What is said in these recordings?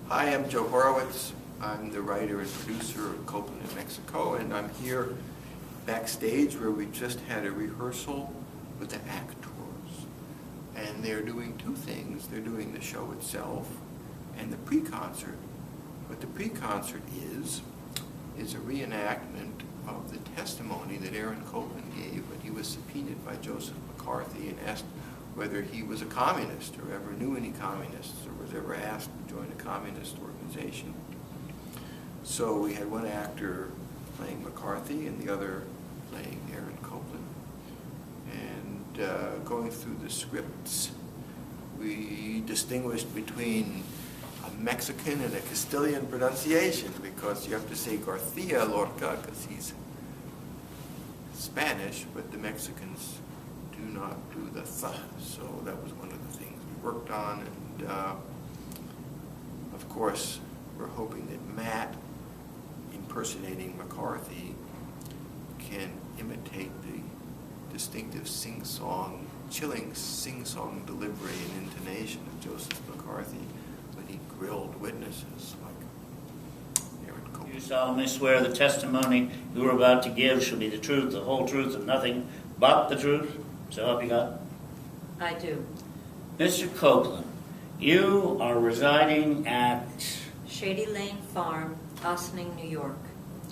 Hi, I'm Joe Horowitz. I'm the writer and producer of Copland in Mexico, and I'm here backstage where we just had a rehearsal with the actors. And they're doing two things. They're doing the show itself and the pre-concert. What the pre-concert is a reenactment of the testimony that Aaron Copland gave when he was subpoenaed by Joseph McCarthy and asked whether he was a communist or ever knew any communists or was ever asked to join a communist organization. So we had one actor playing McCarthy and the other playing Aaron Copland. And going through the scripts, we distinguished between a Mexican and a Castilian pronunciation because you have to say Garcia Lorca because he's Spanish, but the Mexicans do not do the th. So that was one of the things we worked on. And of course, we're hoping that Matt, impersonating McCarthy, can imitate the distinctive sing-song, chilling sing-song delivery and intonation of Joseph McCarthy when he grilled witnesses like Aaron Copland. You solemnly swear the testimony you are about to give shall be the truth, the whole truth, and nothing but the truth? So help you God? I do. Mr. Copland, you are residing at... Shady Lane Farm, Ossining, New York.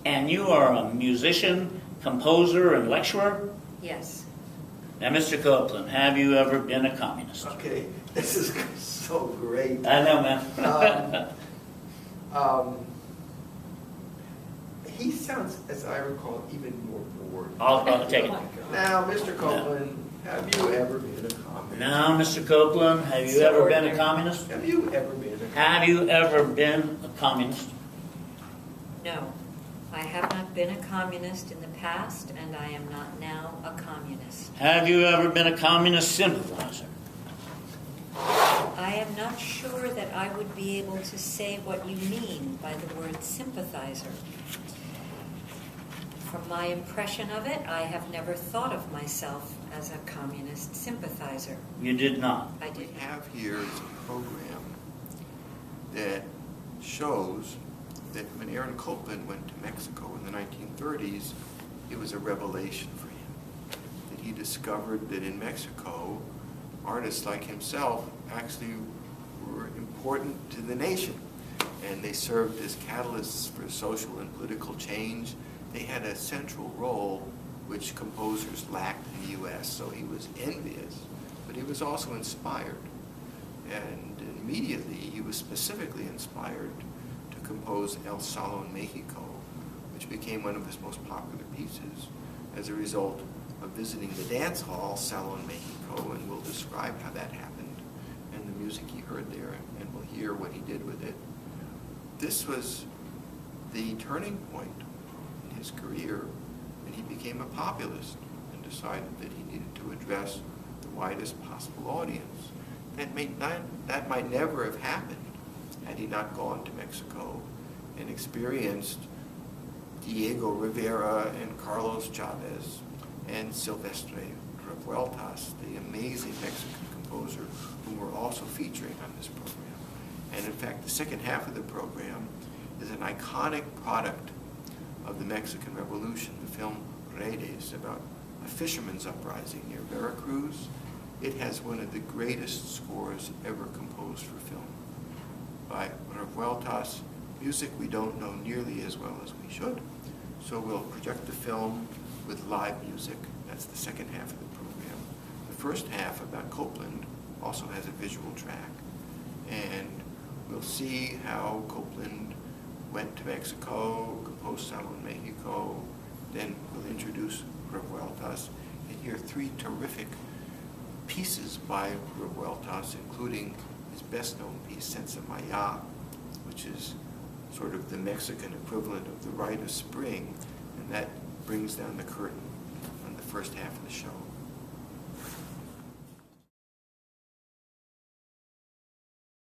And you are a musician, composer, and lecturer? Yes. Now, Mr. Copland, have you ever been a communist? Okay, this is so great. I know, man. He sounds, as I recall, even more bored. I'll take it. Now, Mr. Copland, have you ever been a communist? Now, Mr. Copland, have you ever been a communist? Have you ever been a communist? Have you ever been a communist? No. I have not been a communist in the past, and I am not now a communist. Have you ever been a communist sympathizer? I am not sure that I would be able to say what you mean by the word sympathizer. From my impression of it, I have never thought of myself as a communist sympathizer. You did not. I did We not. have here is a program that shows that when Aaron Copland went to Mexico in the 1930s, it was a revelation for him. That he discovered that in Mexico, artists like himself actually were important to the nation. And they served as catalysts for social and political change. They had a central role which composers lacked in the U.S., so he was envious, but he was also inspired. And immediately he was specifically inspired to compose El Salón Mexico, which became one of his most popular pieces as a result of visiting the dance hall, Salón Mexico, and we'll describe how that happened and the music he heard there, and we'll hear what he did with it. This was the turning point in his career, and he became a populist and decided that he needed to address the widest possible audience. That might never have happened had he not gone to Mexico and experienced Diego Rivera and Carlos Chavez and Silvestre Revueltas, the amazing Mexican composer whom we're also featuring on this program. And in fact, the second half of the program is an iconic product of the Mexican Revolution, the film Redes, about a fisherman's uprising near Veracruz. It has one of the greatest scores ever composed for film by Revueltas, music we don't know nearly as well as we should. So we'll project the film with live music. That's the second half of the program. The first half about Copland also has a visual track. And we'll see how Copland went to Mexico, composed Salón Mexico, then we'll introduce Revueltas and hear three terrific pieces by Revueltas, including his best-known piece, Senza Maya, which is sort of the Mexican equivalent of the Rite of Spring, and that brings down the curtain on the first half of the show.